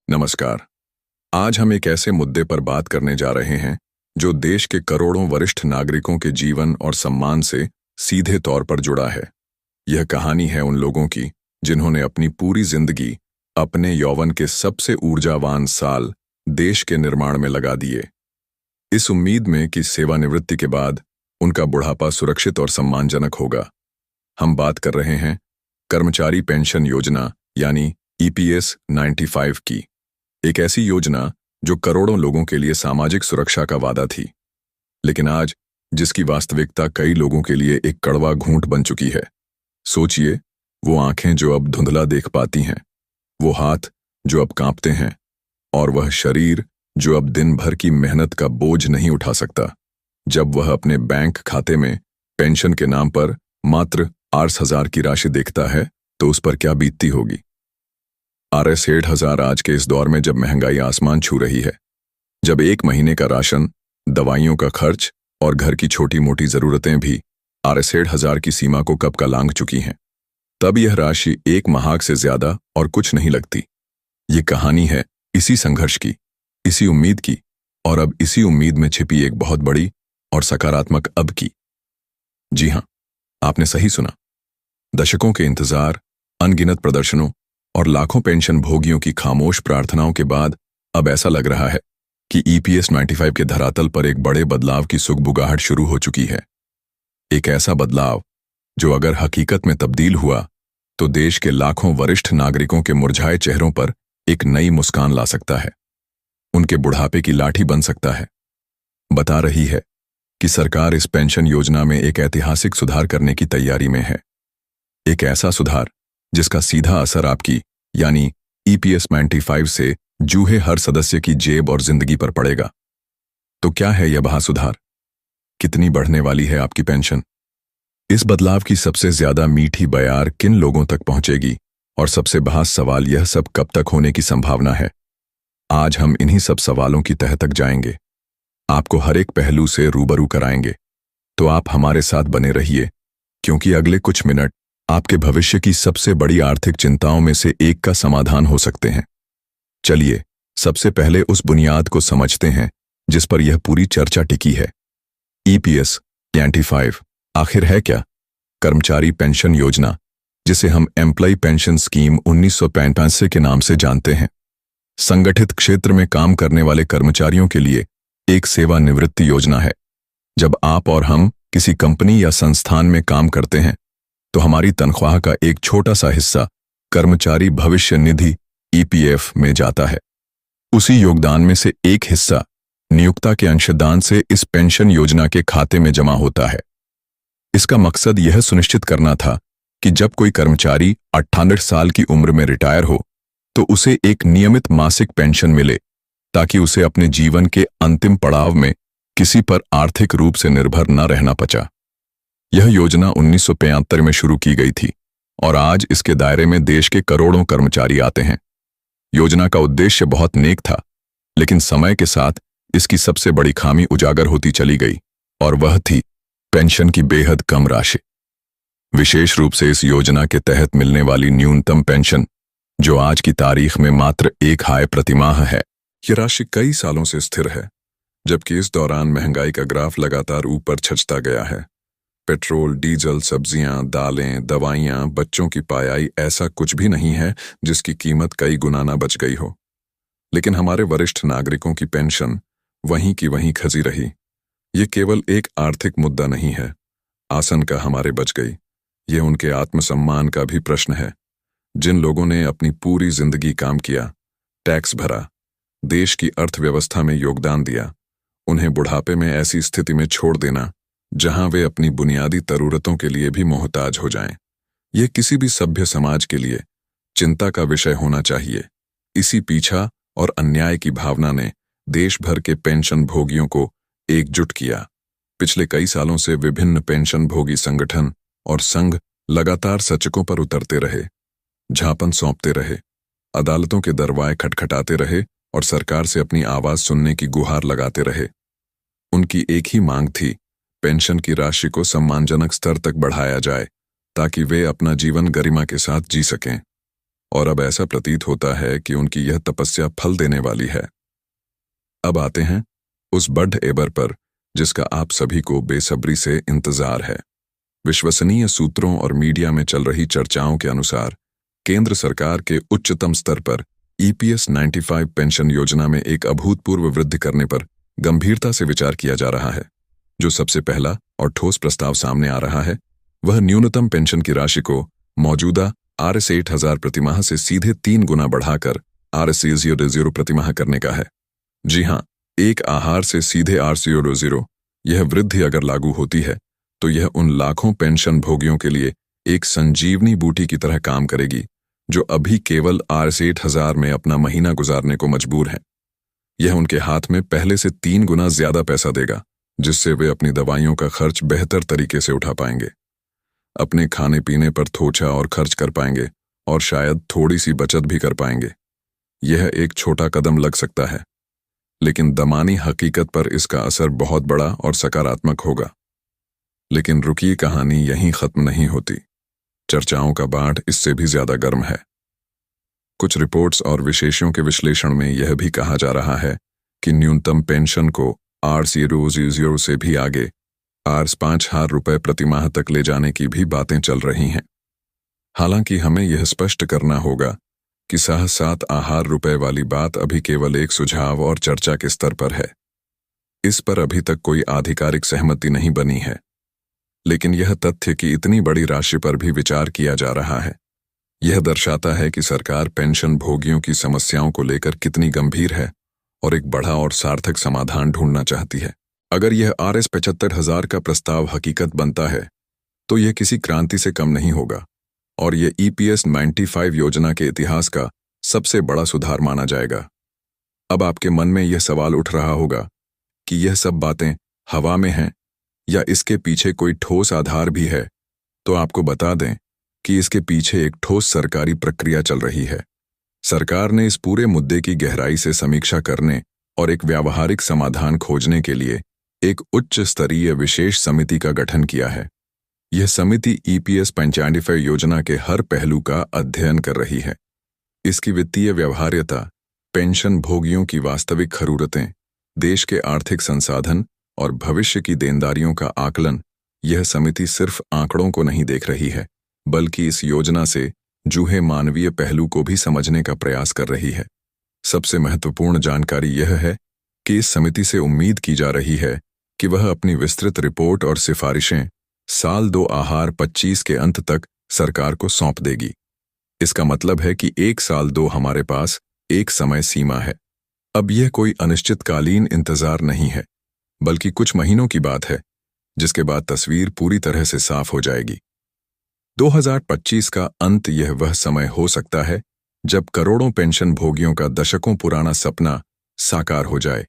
नमस्कार। आज हम एक ऐसे मुद्दे पर बात करने जा रहे हैं जो देश के करोड़ों वरिष्ठ नागरिकों के जीवन और सम्मान से सीधे तौर पर जुड़ा है। यह कहानी है उन लोगों की जिन्होंने अपनी पूरी जिंदगी अपने यौवन के सबसे ऊर्जावान साल देश के निर्माण में लगा दिए, इस उम्मीद में कि सेवानिवृत्ति के बाद उनका बुढ़ापा सुरक्षित और सम्मानजनक होगा। हम बात कर रहे हैं कर्मचारी पेंशन योजना यानी ईपीएस 95 की। एक ऐसी योजना जो करोड़ों लोगों के लिए सामाजिक सुरक्षा का वादा थी, लेकिन आज जिसकी वास्तविकता कई लोगों के लिए एक कड़वा घूंट बन चुकी है। सोचिए, वो आंखें जो अब धुंधला देख पाती हैं, वो हाथ जो अब कांपते हैं, और वह शरीर जो अब दिन भर की मेहनत का बोझ नहीं उठा सकता। जब वह अपने बैंक खाते में पेंशन के नाम पर मात्र 8,000 की राशि देखता है तो उस पर क्या बीतती होगी। Rs 6000 आज के इस दौर में जब महंगाई आसमान छू रही है, जब एक महीने का राशन, दवाइयों का खर्च और घर की छोटी मोटी जरूरतें भी Rs 6000 की सीमा को कब का लांघ चुकी हैं, तब यह राशि एक महाग से ज्यादा और कुछ नहीं लगती। ये कहानी है इसी संघर्ष की, इसी उम्मीद की, और अब इसी उम्मीद में छिपी एक बहुत बड़ी और सकारात्मक अब की। जी हां, आपने सही सुना। दशकों के इंतजार, अनगिनत प्रदर्शनों और लाखों पेंशन भोगियों की खामोश प्रार्थनाओं के बाद अब ऐसा लग रहा है कि ईपीएस 95 के धरातल पर एक बड़े बदलाव की सुगबुगाहट शुरू हो चुकी है। एक ऐसा बदलाव जो अगर हकीकत में तब्दील हुआ तो देश के लाखों वरिष्ठ नागरिकों के मुरझाए चेहरों पर एक नई मुस्कान ला सकता है, उनके बुढ़ापे की लाठी बन सकता है। बता रही है कि सरकार इस पेंशन योजना में एक ऐतिहासिक सुधार करने की तैयारी में है। एक ऐसा सुधार जिसका सीधा असर आपकी यानी ईपीएस 95 से जूहे हर सदस्य की जेब और जिंदगी पर पड़ेगा। तो क्या है यह महासुधार? कितनी बढ़ने वाली है आपकी पेंशन? इस बदलाव की सबसे ज्यादा मीठी बयार किन लोगों तक पहुंचेगी, और सबसे बड़ा सवाल यह सब कब तक होने की संभावना है? आज हम इन्हीं सब सवालों की तह तक जाएंगे, आपको हर एक पहलू से रूबरू कराएंगे। तो आप हमारे साथ बने रहिए, क्योंकि अगले कुछ मिनट आपके भविष्य की सबसे बड़ी आर्थिक चिंताओं में से एक का समाधान हो सकते हैं। चलिए सबसे पहले उस बुनियाद को समझते हैं जिस पर यह पूरी चर्चा टिकी है। ईपीएस 95 आखिर है क्या? कर्मचारी पेंशन योजना, जिसे हम एम्प्लॉय पेंशन स्कीम 1985 के नाम से जानते हैं, संगठित क्षेत्र में काम करने वाले कर्मचारियों के लिए एक सेवानिवृत्ति योजना है। जब आप और हम किसी कंपनी या संस्थान में काम करते हैं तो हमारी तनख्वाह का एक छोटा सा हिस्सा कर्मचारी भविष्य निधि ईपीएफ में जाता है। उसी योगदान में से एक हिस्सा नियोक्ता के अंशदान से इस पेंशन योजना के खाते में जमा होता है। इसका मकसद यह सुनिश्चित करना था कि जब कोई कर्मचारी 68 साल की उम्र में रिटायर हो तो उसे एक नियमित मासिक पेंशन मिले, ताकि उसे अपने जीवन के अंतिम पड़ाव में किसी पर आर्थिक रूप से निर्भर न रहना पड़ा। यह योजना 1975 में शुरू की गई थी और आज इसके दायरे में देश के करोड़ों कर्मचारी आते हैं। योजना का उद्देश्य बहुत नेक था, लेकिन समय के साथ इसकी सबसे बड़ी खामी उजागर होती चली गई, और वह थी पेंशन की बेहद कम राशि। विशेष रूप से इस योजना के तहत मिलने वाली न्यूनतम पेंशन, जो आज की तारीख में मात्र एक हाय प्रतिमाह है। यह राशि कई सालों से स्थिर है, जबकि इस दौरान महंगाई का ग्राफ लगातार ऊपर छचता गया है। पेट्रोल, डीजल, सब्जियां, दालें, दवाइयां, बच्चों की पायाई, ऐसा कुछ भी नहीं है जिसकी कीमत कई गुना ना बच गई हो। लेकिन हमारे वरिष्ठ नागरिकों की पेंशन वहीं की वहीं खजी रही। ये केवल एक आर्थिक मुद्दा नहीं है, आसन का हमारे बच गई। ये उनके आत्मसम्मान का भी प्रश्न है। जिन लोगों ने अपनी पूरी जिंदगी काम किया, टैक्स भरा, देश की अर्थव्यवस्था में योगदान दिया, उन्हें बुढ़ापे में ऐसी स्थिति में छोड़ देना जहां वे अपनी बुनियादी जरूरतों के लिए भी मोहताज हो जाएं, यह किसी भी सभ्य समाज के लिए चिंता का विषय होना चाहिए। इसी पीछा और अन्याय की भावना ने देश भर के पेंशन भोगियों को एकजुट किया। पिछले कई सालों से विभिन्न पेंशन भोगी संगठन और संघ लगातार सचकों पर उतरते रहे, झापन सौंपते रहे, अदालतों के दरवाजे खटखटाते रहे और सरकार से अपनी आवाज सुनने की गुहार लगाते रहे। उनकी एक ही मांग थी, पेंशन की राशि को सम्मानजनक स्तर तक बढ़ाया जाए ताकि वे अपना जीवन गरिमा के साथ जी सकें। और अब ऐसा प्रतीत होता है कि उनकी यह तपस्या फल देने वाली है। अब आते हैं उस बढ़ एबर पर जिसका आप सभी को बेसब्री से इंतजार है। विश्वसनीय सूत्रों और मीडिया में चल रही चर्चाओं के अनुसार केंद्र सरकार के उच्चतम स्तर पर EPS 95 पेंशन योजना में एक अभूतपूर्व वृद्धि करने पर गंभीरता से विचार किया जा रहा है। जो सबसे पहला और ठोस प्रस्ताव सामने आ रहा है वह न्यूनतम पेंशन की राशि को मौजूदा Rs 8,000 प्रतिमाह से सीधे 3 गुना बढ़ाकर Rs 0 प्रतिमाह करने का है। जी हाँ, एक आहार से सीधे Rs 0। यह वृद्धि अगर लागू होती है तो यह उन लाखों पेंशन भोगियों के लिए एक संजीवनी बूटी की तरह काम करेगी जो अभी केवल Rs 8,000 में अपना महीना गुजारने को मजबूर हैं। यह उनके हाथ में पहले से 3 गुना ज्यादा पैसा देगा, जिससे वे अपनी दवाइयों का खर्च बेहतर तरीके से उठा पाएंगे, अपने खाने पीने पर थोचा और खर्च कर पाएंगे और शायद थोड़ी सी बचत भी कर पाएंगे। यह एक छोटा कदम लग सकता है, लेकिन दमानी हकीकत पर इसका असर बहुत बड़ा और सकारात्मक होगा। लेकिन रुकिए, कहानी यहीं खत्म नहीं होती। चर्चाओं का बाढ़ इससे भी ज्यादा गर्म है। कुछ रिपोर्ट्स और विशेषज्ञों के विश्लेषण में यह भी कहा जा रहा है कि न्यूनतम पेंशन को Rs 0 से भी आगे Rs 5,000 रुपये प्रतिमाह तक ले जाने की भी बातें चल रही हैं। हालांकि हमें यह स्पष्ट करना होगा कि 7 आहार रुपये वाली बात अभी केवल एक सुझाव और चर्चा के स्तर पर है। इस पर अभी तक कोई आधिकारिक सहमति नहीं बनी है, लेकिन यह तथ्य कि इतनी बड़ी राशि पर भी विचार किया जा रहा है, यह दर्शाता है कि सरकार पेंशन भोगियों की समस्याओं को लेकर कितनी गंभीर है और एक बड़ा और सार्थक समाधान ढूंढना चाहती है। अगर यह Rs 75,000 का प्रस्ताव हकीकत बनता है तो यह किसी क्रांति से कम नहीं होगा और यह EPS 95 योजना के इतिहास का सबसे बड़ा सुधार माना जाएगा। अब आपके मन में यह सवाल उठ रहा होगा कि यह सब बातें हवा में हैं या इसके पीछे कोई ठोस आधार भी है। तो आपको बता दें कि इसके पीछे एक ठोस सरकारी प्रक्रिया चल रही है। सरकार ने इस पूरे मुद्दे की गहराई से समीक्षा करने और एक व्यावहारिक समाधान खोजने के लिए एक उच्च स्तरीय विशेष समिति का गठन किया है। यह समिति EPS 95 योजना के हर पहलू का अध्ययन कर रही है। इसकी वित्तीय व्यवहार्यता, पेंशन भोगियों की वास्तविक जरूरतें, देश के आर्थिक संसाधन और भविष्य की देनदारियों का आकलन। यह समिति सिर्फ आंकड़ों को नहीं देख रही है, बल्कि इस योजना से जुड़े मानवीय पहलू को भी समझने का प्रयास कर रही है। सबसे महत्वपूर्ण जानकारी यह है कि इस समिति से उम्मीद की जा रही है कि वह अपनी विस्तृत रिपोर्ट और सिफारिशें साल 2025 के अंत तक सरकार को सौंप देगी। इसका मतलब है कि 1 साल 2 हमारे पास एक समय सीमा है। अब यह कोई अनिश्चितकालीन इंतजार नहीं है, बल्कि कुछ महीनों की बात है, जिसके बाद तस्वीर पूरी तरह से साफ हो जाएगी। 2025 का अंत यह वह समय हो सकता है जब करोड़ों पेंशन भोगियों का दशकों पुराना सपना साकार हो जाए।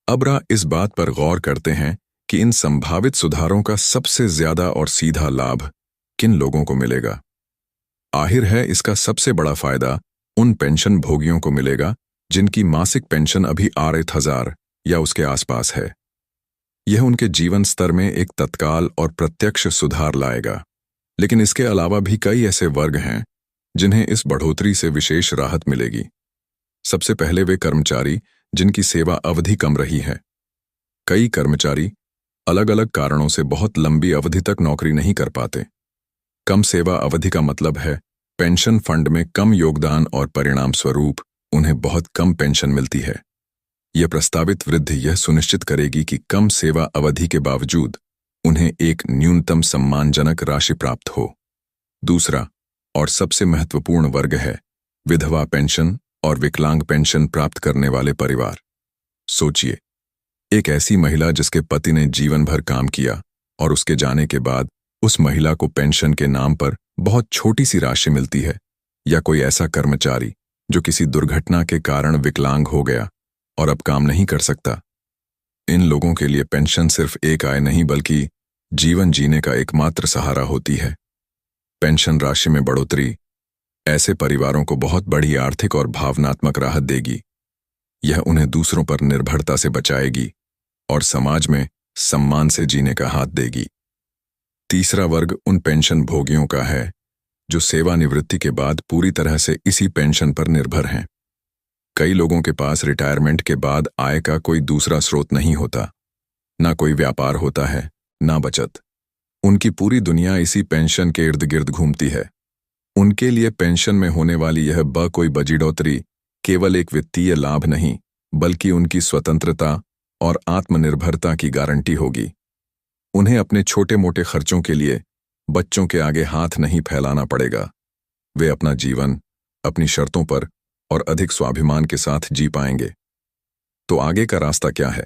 अब इस बात पर गौर करते हैं कि इन संभावित सुधारों का सबसे ज्यादा और सीधा लाभ किन लोगों को मिलेगा। आखिर है इसका सबसे बड़ा फायदा उन पेंशन भोगियों को मिलेगा जिनकी मासिक पेंशन अभी Rs 1,000 या उसके आसपास है। यह उनके जीवन स्तर में एक तत्काल और प्रत्यक्ष सुधार लाएगा। लेकिन इसके अलावा भी कई ऐसे वर्ग हैं जिन्हें इस बढ़ोतरी से विशेष राहत मिलेगी। सबसे पहले वे कर्मचारी जिनकी सेवा अवधि कम रही है। कई कर्मचारी अलग अलग कारणों से बहुत लंबी अवधि तक नौकरी नहीं कर पाते। कम सेवा अवधि का मतलब है पेंशन फंड में कम योगदान और परिणाम स्वरूप उन्हें बहुत कम पेंशन मिलती है। यह प्रस्तावित वृद्धि यह सुनिश्चित करेगी कि कम सेवा अवधि के बावजूद उन्हें एक न्यूनतम सम्मानजनक राशि प्राप्त हो। दूसरा और सबसे महत्वपूर्ण वर्ग है विधवा पेंशन और विकलांग पेंशन प्राप्त करने वाले परिवार। सोचिए, एक ऐसी महिला जिसके पति ने जीवन भर काम किया और उसके जाने के बाद उस महिला को पेंशन के नाम पर बहुत छोटी सी राशि मिलती है, या कोई ऐसा कर्मचारी जो किसी दुर्घटना के कारण विकलांग हो गया और अब काम नहीं कर सकता। इन लोगों के लिए पेंशन सिर्फ एक आय नहीं बल्कि जीवन जीने का एकमात्र सहारा होती है। पेंशन राशि में बढ़ोतरी ऐसे परिवारों को बहुत बड़ी आर्थिक और भावनात्मक राहत देगी। यह उन्हें दूसरों पर निर्भरता से बचाएगी और समाज में सम्मान से जीने का हाथ देगी। तीसरा वर्ग उन पेंशन भोगियों का है जो सेवानिवृत्ति के बाद पूरी तरह से इसी पेंशन पर निर्भर हैं। कई लोगों के पास रिटायरमेंट के बाद आय का कोई दूसरा स्रोत नहीं होता, ना कोई व्यापार होता है, ना बचत। उनकी पूरी दुनिया इसी पेंशन के इर्द गिर्द घूमती है। उनके लिए पेंशन में होने वाली यह कोई बढ़ोतरी केवल एक वित्तीय लाभ नहीं, बल्कि उनकी स्वतंत्रता और आत्मनिर्भरता की गारंटी होगी। उन्हें अपने छोटे मोटे खर्चों के लिए बच्चों के आगे हाथ नहीं फैलाना पड़ेगा। वे अपना जीवन अपनी शर्तों पर और अधिक स्वाभिमान के साथ जी पाएंगे। तो आगे का रास्ता क्या है?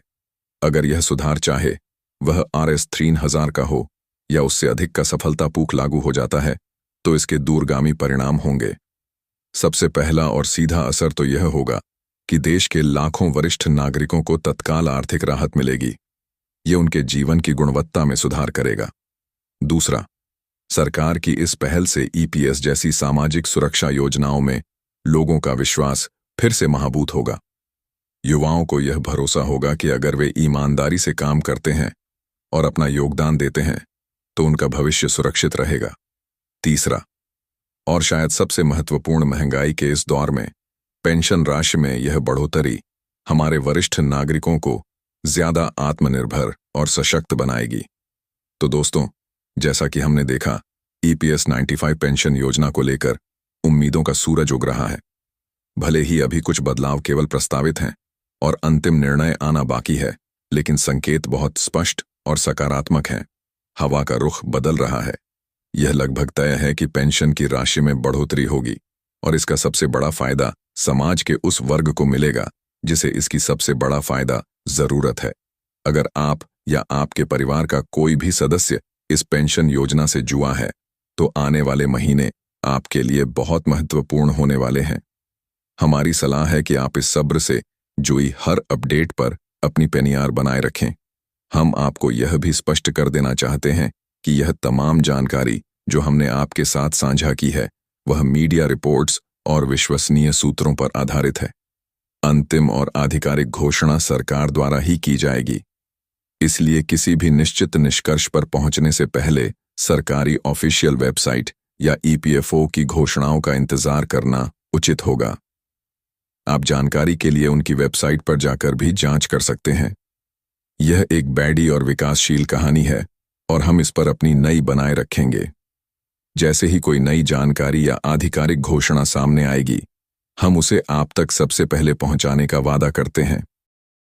अगर यह सुधार चाहे वह RS 3000 का हो या उससे अधिक का सफलतापूर्वक लागू हो जाता है, तो इसके दूरगामी परिणाम होंगे। सबसे पहला और सीधा असर तो यह होगा कि देश के लाखों वरिष्ठ नागरिकों को तत्काल आर्थिक राहत मिलेगी। ये उनके जीवन की गुणवत्ता में सुधार करेगा। दूसरा, सरकार की इस पहल से EPS जैसी सामाजिक सुरक्षा योजनाओं में लोगों का विश्वास फिर से मजबूत होगा। युवाओं को यह भरोसा होगा कि अगर वे ईमानदारी से काम करते हैं और अपना योगदान देते हैं, तो उनका भविष्य सुरक्षित रहेगा। तीसरा, और शायद सबसे महत्वपूर्ण, महंगाई के इस दौर में पेंशन राशि में यह बढ़ोतरी हमारे वरिष्ठ नागरिकों को ज्यादा आत्मनिर्भर और सशक्त बनाएगी। तो दोस्तों, जैसा कि हमने देखा, EPS 95 पेंशन योजना को लेकर उम्मीदों का सूरज उग रहा है। भले ही अभी कुछ बदलाव केवल प्रस्तावित हैं और अंतिम निर्णय आना बाकी है, लेकिन संकेत बहुत स्पष्ट और सकारात्मक हैं। हवा का रुख बदल रहा है। यह लगभग तय है कि पेंशन की राशि में बढ़ोतरी होगी और इसका सबसे बड़ा फायदा समाज के उस वर्ग को मिलेगा जिसे इसकी सबसे बड़ा फायदा जरूरत है। अगर आप या आपके परिवार का कोई भी सदस्य इस पेंशन योजना से जुड़ा है, तो आने वाले महीने आपके लिए बहुत महत्वपूर्ण होने वाले हैं। हमारी सलाह है कि आप इस सब्र से जुड़ी हर अपडेट पर अपनी पेनियार बनाए रखें। हम आपको यह भी स्पष्ट कर देना चाहते हैं कि यह तमाम जानकारी जो हमने आपके साथ साझा की है, वह मीडिया रिपोर्ट्स और विश्वसनीय सूत्रों पर आधारित है। अंतिम और आधिकारिक घोषणा सरकार द्वारा ही की जाएगी। इसलिए किसी भी निश्चित निष्कर्ष पर पहुंचने से पहले सरकारी ऑफिशियल वेबसाइट या EPFO की घोषणाओं का इंतजार करना उचित होगा। आप जानकारी के लिए उनकी वेबसाइट पर जाकर भी जांच कर सकते हैं। यह एक बड़ी और विकासशील कहानी है और हम इस पर अपनी नई बनाए रखेंगे। जैसे ही कोई नई जानकारी या आधिकारिक घोषणा सामने आएगी, हम उसे आप तक सबसे पहले पहुंचाने का वादा करते हैं।